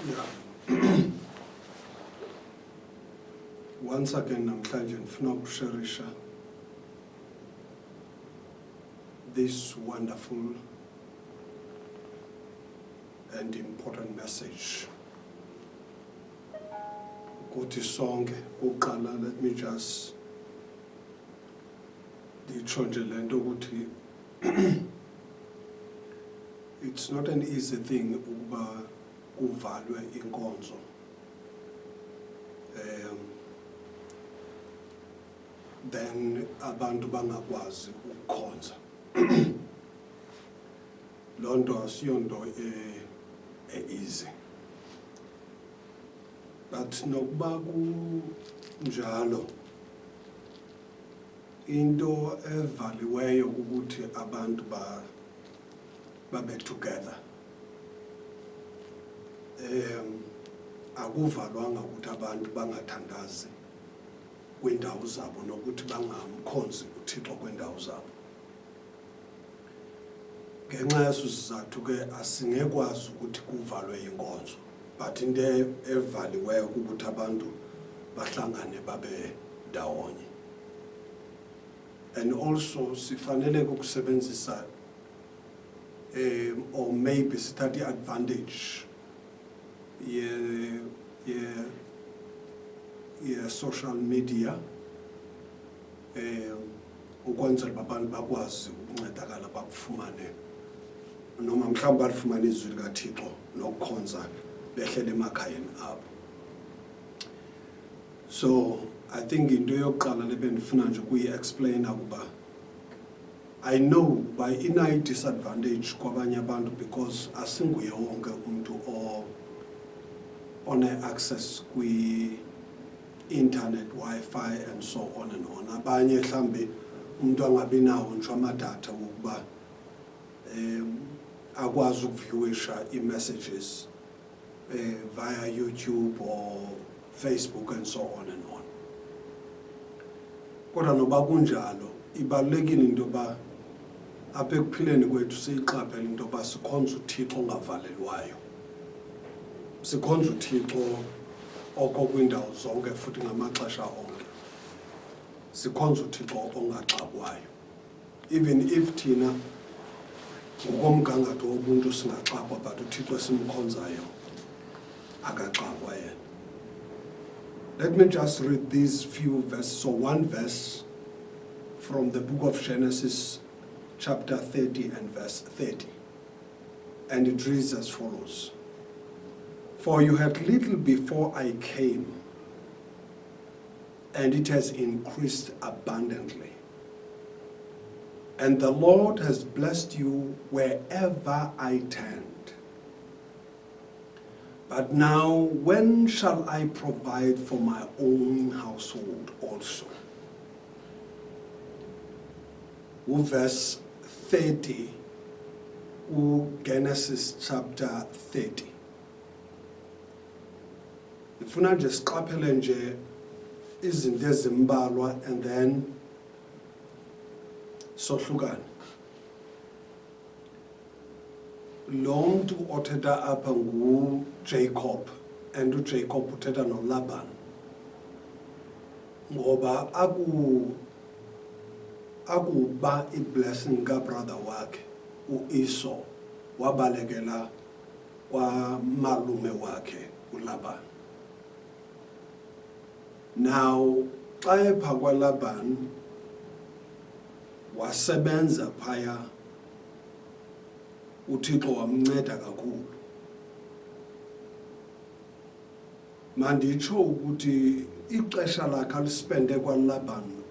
Yeah. Once again, namhlanje ngifuna ukusharisha this wonderful and important message. Ukuthi sonke uqala, let me just nditsho nje lento ukuthi it's not an easy thing ukuba kuvalwe inkonzo. Then abantu bangakwazi ukukhonza. Lonto asiyonto easy. But nokuba kunjalo, into evaliweyo ukuthi abantu babe together. Akuvalwanga ukuthi abantu bangathandazi kwendawo zabo nokuthi bangamkhonzi uThixo kwendawo zabo. Ngenxa yesizathu ke asingekwazi ukuthi kuvalwe inkonzo, but into evaliweyo ukuthi abantu bahlangane babe ndawonye. And also sifanele ukusebenzisa or maybe study advantage social media ukwenzela abantu bakwazi ukuncedakala bakufumane noma mhlawumbe balifumane izwi likaThixo nokukhonza behlele emakhayeni abo. So I think into yokuqala lebendifuna nje kuyi-explain ukuba I know by ina disadvantage kwabanye abantu because asinguye wonke umuntu one-access kwi-internet, Wi-Fi and so on and on. Abanye mhlambe umuntu angabi nawo nje amadata wokuba akwazi ukuviewisha i-messages via YouTube or Facebook and so on and on. Kodwa noba kunjalo ibalulekile into yoba apha ekuphileni kwethu siyiqaphele into yoba sikhonza uThixo ongavalelwayo. Sikhonza uThixo oko kwindawo zonke futhi ngamaxesha onke. Sikhonza uThixo ongaxakwayo. Even if thina ngokomgangatho wobuntu singaxakwa, but uThixo simkhonzayo akaxakwa yena. Let me just read these few verses. So one verse from the book of Genesis, chapter 30 and verse 30. And it reads as follows. For you had little before I came, and it has increased abundantly. And the Lord has blessed you wherever I turned. But now, when shall I provide for my own household also? Verse 30, Genesis chapter 30. Ifuna nje siqaphele nje izinto ezimbalwa and then sohlukane. Lo muntu othetha apha nguJacob, and uJacob uthetha noLaban. Ngoba akuba i-blessing ka-brother wakhe u-Esau wabalekela kwamalume wakhe uLaban. Now xa epha kwaLaban wasebenza phaya, uThixo wamnceda kakhulu. Manditsho ukuthi ixesha lakhe alispende kwaLaban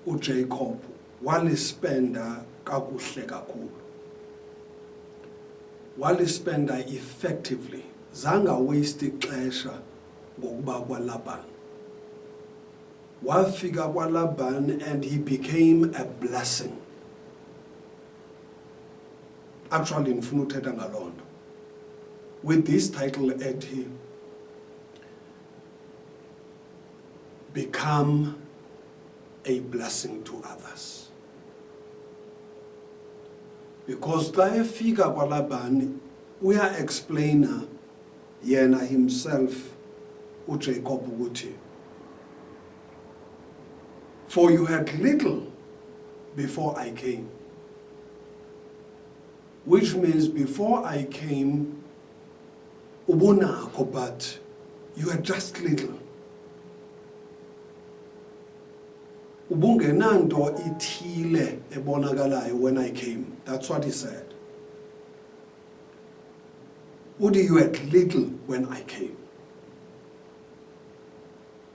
uJacob walispenda kakuhle kakhulu. Walispenda effectively. Zanga waste ixesha ngokuba kwaLaban. Wafika kwaLaban and he became a blessing. Actually, ngifuna uthetha ngalonto. With this title ethi become a blessing to others. Because xa efika kwaLaban uya-explainer yena himself uJacob ukuthi, for you had little before I came. Which means before I came, ubunakho, but you had just little. Ubungenanto ithile ebonakalayo when I came. That's what he said. Uthi, you had little when I came.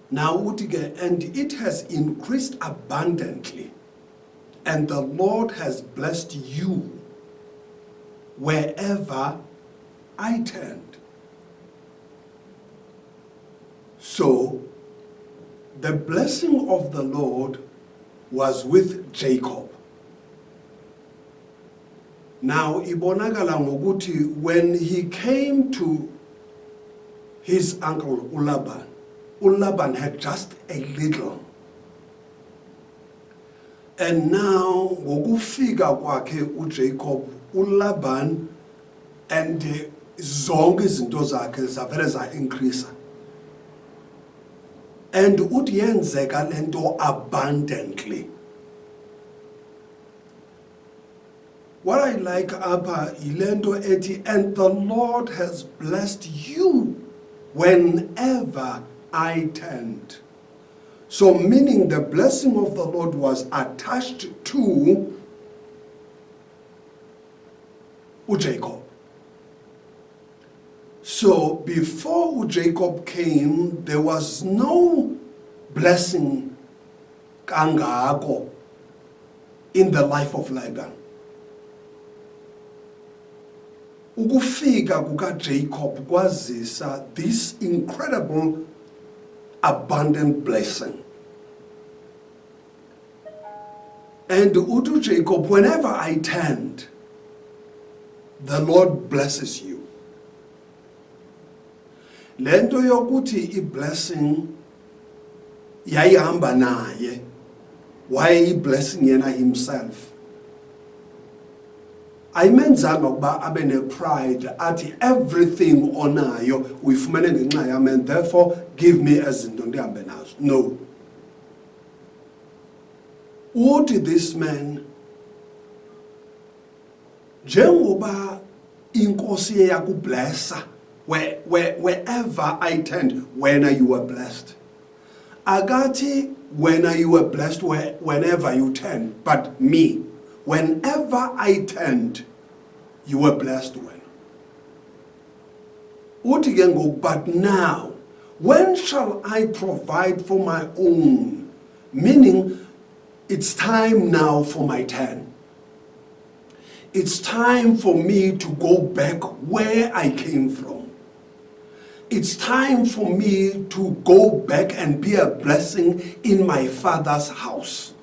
Now, uthi, and it has increased abundantly, and the Lord has blessed you wherever I turned. So, the blessing of the Lord was with Jacob. Now, ibonakala ngokuthi when he came to his uncle uLaban, uLaban had just a little. And now, ngokufika kwakhe uJacob, uLaban and zonke izinto zakhe zavele za-increase. And uthi yenzeka lento abundantly. What I like apha ilento ethi, and the Lord has blessed you whenever I turned. So meaning the blessing of the Lord was attached to Jacob. So before Jacob came, there was no blessing kangako in the life of Laban. Ukufika kukaJacob kwazisa this incredible abundant blessing. And utu Jacob, whenever I turned, the Lord blesses you. Lento yokuthi i-blessing yayihamba naye, why blessing yena himself? Ayimenzanga ukuba abe ne-pride athi everything onayo uyifumene ngenxa yami and therefore give me ezinto ndihambe nazo. No. Uthi this man, njengoba inkosi eyakublessa wherever I turned, when you were blessed. Agati, when you were blessed, whenever you turned, but me, whenever I turned, you were blessed when. Utigengo, but now, when shall I provide for my own? Meaning, it's time now for my turn. It's time for me to go back where I came from. It's time for me to go back and be a blessing in my father's house.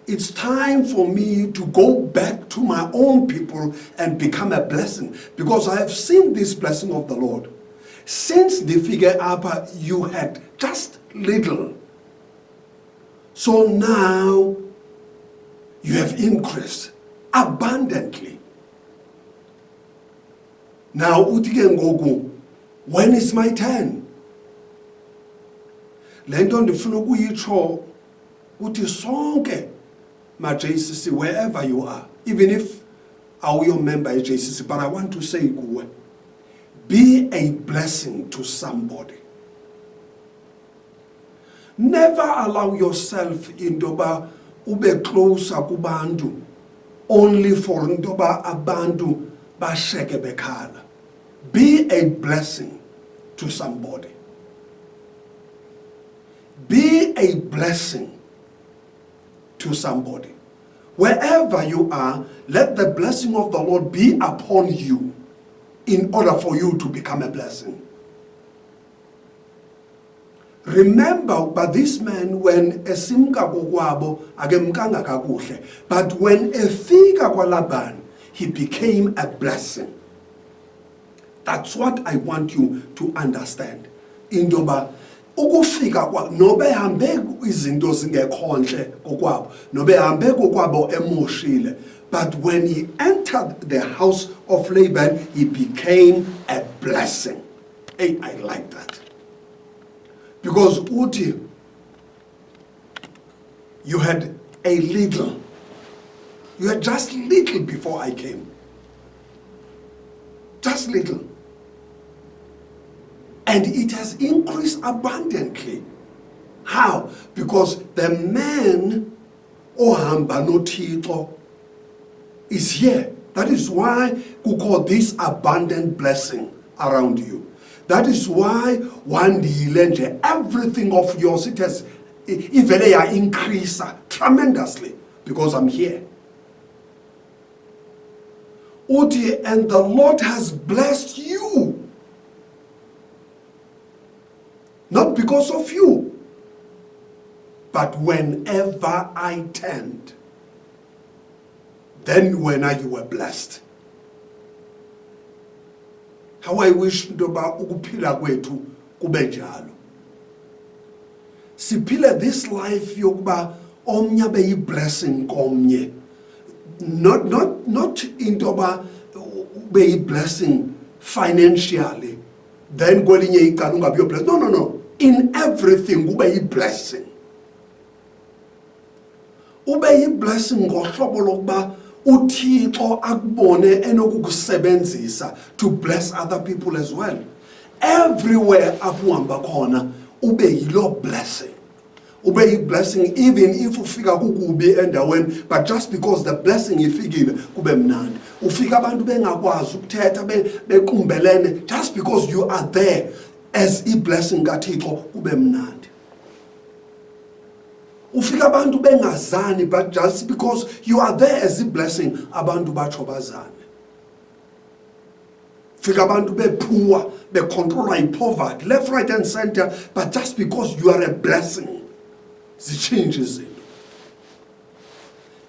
It's time for me to go back to my own people and become a blessing, because I have seen this blessing of the Lord. Since the figure upper, you had just little. So now you have increased abundantly. Now utige ngoku, when is my turn? Lento ndifuna ukuyitsho uthi sonke ma JCC, wherever you are, even if awuyo member e JCC, but I want to say kuwe, be a blessing to somebody. Never allow yourself intoba ube closer kubantu only for intoba abantu basheke bekhala. Be a blessing to somebody. Be a blessing to somebody. Wherever you are, let the blessing of the Lord be upon you in order for you to become a blessing. Remember, but this man, when esimka kokwabo akemkanga kakuhle, but when efika kwaLaban, he became a blessing. That's what I want you to understand. Indoba ukufika kwa nobe hambe izinto zingekhonhle kokwabo, nobe hambe kokwabo emoshile, But when he entered the house of Laban, he became a blessing. Hey, I like that. Because Uti, you had a little. You had just little before I came. Just little. And it has increased abundantly. How? Because the man ohamba noThixo is here. That is why we call this abundant blessing around you. That is why one day everything of yours, it has even increased tremendously because I'm here. Uti, and the Lord has blessed you. Not because of you, but whenever I turned, then when you were blessed. How I wish ndoba ukuphila kwethu kube njalo. Siphile this life yokuba omnye abe yi-blessing komnye. Not intoba ube yi-blessing financially, then kwelinye icala ungabi yo-blessing. No. In everything ube yi-blessing. Ube yi-blessing ngohlobo lokuba uThixo akubone enokukusebenzisa to bless other people as well. Everywhere apho uhamba khona ube yilo blessing. Ube yi-blessing even if ufika kukubi endaweni, but just because the blessing ifikile kube mnandi. Ufika abantu bengakwazi ukuthetha bequmbelene, just because you are there as i-blessing kaThixo kube mnandi. Ufika abantu bengazani, but just because you are there as a blessing, abantu batsho bazane. Fika abantu be-poor, be-controlled by poverty, left, right, and center, but just because you are a blessing, zichanges it.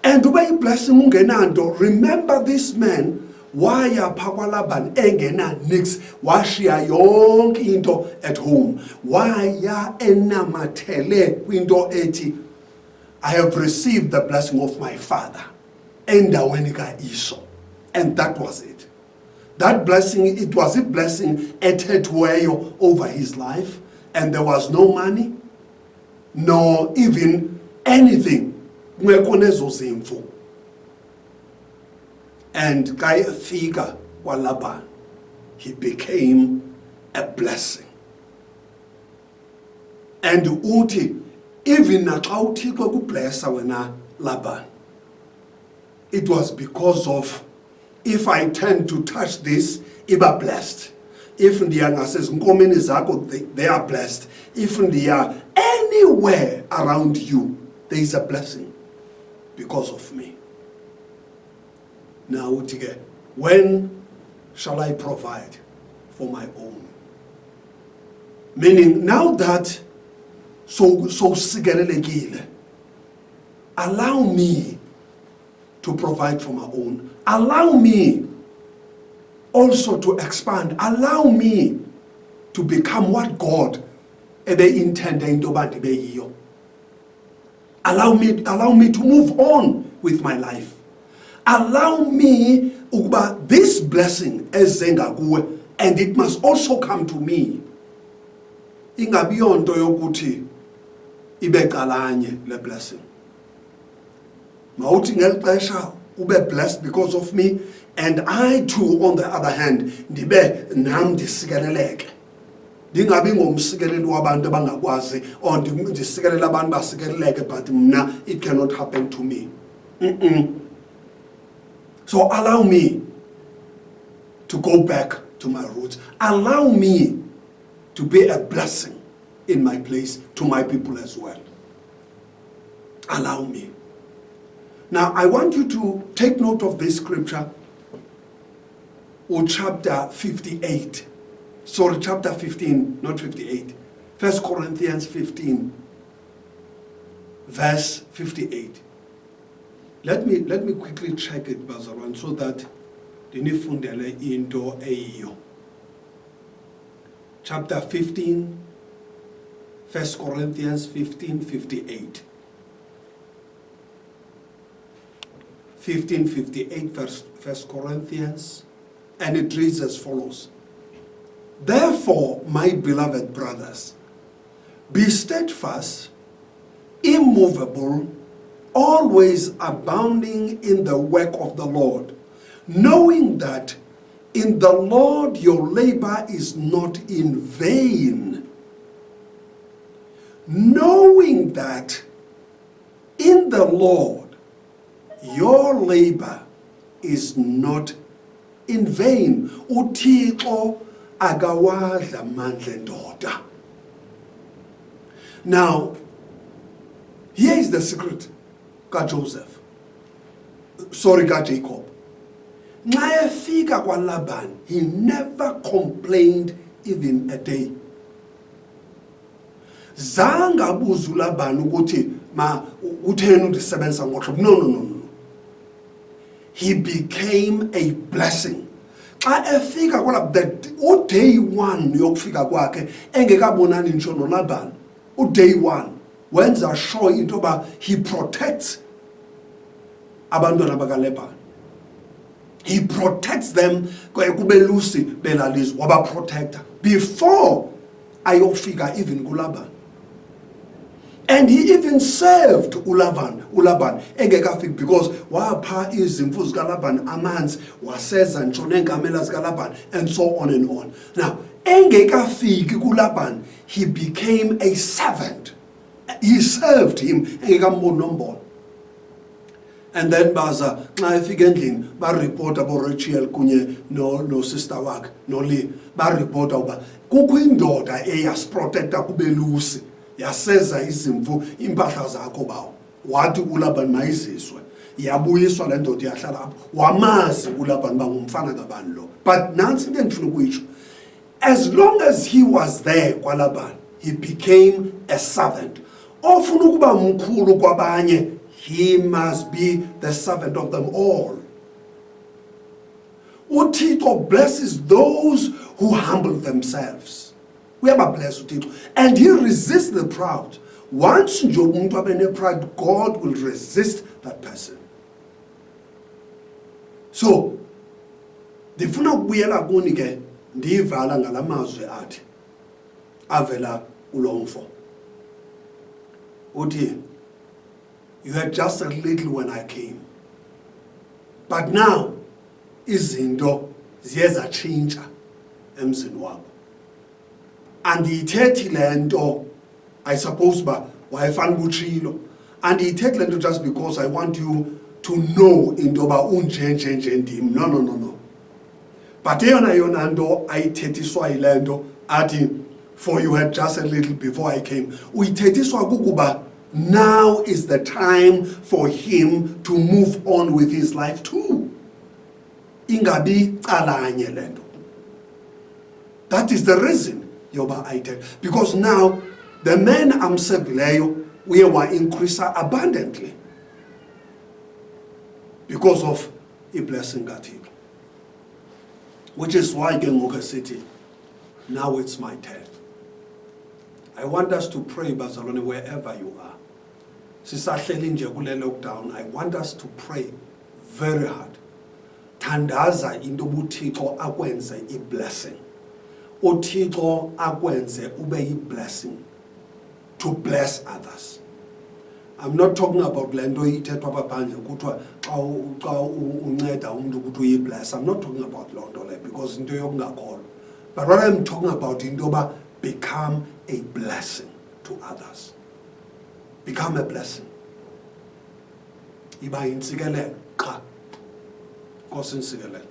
And ube yi-blessing ungenanto. Remember this man, waya phakwa Laban engena nix, washiya yonke into at home. Waya enamathele kwinto ethi, I have received the blessing of my father. Endaweni ka-Esau. And that was it. That blessing, it was a blessing ethethiweyo over his life. And there was no money, nor even anything. And kai fika wa Laban, he became a blessing. And uthi, even na xa uThixo kublessa wena Laban, it was because of, if I tend to touch this, iba blessed. If ndiya ngasezinkomeni zakho, they are blessed. If ndiya anywhere around you, there is a blessing because of me. Now uthi, when shall I provide for my own? Meaning, now that so sigelelekile, allow me to provide for my own. Allow me also to expand. Allow me to become what God intended into bantu. Allow me to move on with my life. Allow me ukuba this blessing ezenga kuwe, and it must also come to me. Ingabi yonto yokuthi ibe qalanye le blessing. Mawuthi ngelixesha ube blessed because of me, and I too on the other hand ndibe nam ndisikeleleke. Ndingabi ngomsikeleli wabantu abangakwazi or ndisikelela abantu basikeleleke, but mna it cannot happen to me. So allow me to go back to my roots. Allow me to be a blessing in my place to my people as well. Allow me. Now I want you to take note of this scripture, or chapter 58. Sorry, chapter 15, not 58. 1 Corinthians 15, verse 58. Let me quickly check it, Bazaran, so that dinifundele into eyo. Chapter 15, 1 Corinthians 15, 58. 15:58, First Corinthians, and it reads as follows. Therefore, my beloved brothers, be steadfast, immovable, always abounding in the work of the Lord, knowing that in the Lord your labor is not in vain. Knowing that in the Lord your labor is not in vain. UThixo akawadla amandla endoda. Now, here is the secret kaJoseph. Sorry, kaJacob. Nxa efika kwaLaban, he never complained even a day. Zange abuze uLaban ukuthi utheni undisebenza ngohlobo. No. He became a blessing. Xa efika kwalapha, day one yokufika kwakhe engekabonani ngisho noLaban. Day one wenza sure into yoba he protects abantwana bakaLaban. He protects them kube lusi belalizwe waba protector before ayofika even kuLaban. And he even served uLaban engekafiki, because wapha izimvu zikaLaban amanzi, waseza ngisho nenkamela zikaLaban, and so on and on. Now, engekafiki kuLaban, he became a servant. He served him engekamboni nombolo. And then baza nxa efika endlini ba-report abo-Rachel kunye no sister wakhe noLeah, ba-reporta uba kukho indoda eyasiprotecta kube lusi, yaseza izimvu impahla zakho bawo. Wathi uLaban mayiziswe, yabuyiswa le ndoda yahlala apho. Wamazi uLaban bangumfana kabani lo. But nansi into endifuna ukuyitsho, as long as he was there kwaLaban, he became a servant. Ofuna ukuba mkhulu kwabanye, he must be the servant of them all. UThixo blesses those who humble themselves. Uyababless uThixo, and he resists the proud. Once nje umuntu abe pride, God will resist that person. So, ndifuna ukubuyela kuni ke ndiyivala ngalamazwi athi avela uLomfo. Uthi, you had just a little when I came, but now izinto ziye zatshintsha emzini wakho. Andiyithethi le nto, I suppose ba wayefana ubutshilo. Andiyithethi le nto just because I want you to know into yoba unjenjenje ndim. No. But eyona nto ayithethiswa yile nto athi, for you had just a little before I came, uyithethiswa kukuba now is the time for him to move on with his life too. Ingabi calanye le nto. That is the reason yoba ayithethe, because now the man amsevileyo uye wa-increasa abundantly because of i-blessing kaThixo. Which is why ke ngoku sithi, now it's my turn. I want us to pray, bazalwane, wherever you are. Sisahleli nje kule lockdown, I want us to pray very hard. Thandaza into uThixo akwenze i-blessing. uThixo akwenze ube i-blessing to bless others. I'm not talking about le nto ithethwa apha phandle kuthiwa xa unceda umuntu ukuthi uyi-bless. I'm not talking about loo nto le, because into yokungakholwa. But what I'm talking about into yoba become a blessing to others. Become a blessing. Iba yintsikelelo qha. Nkosi insikelelo.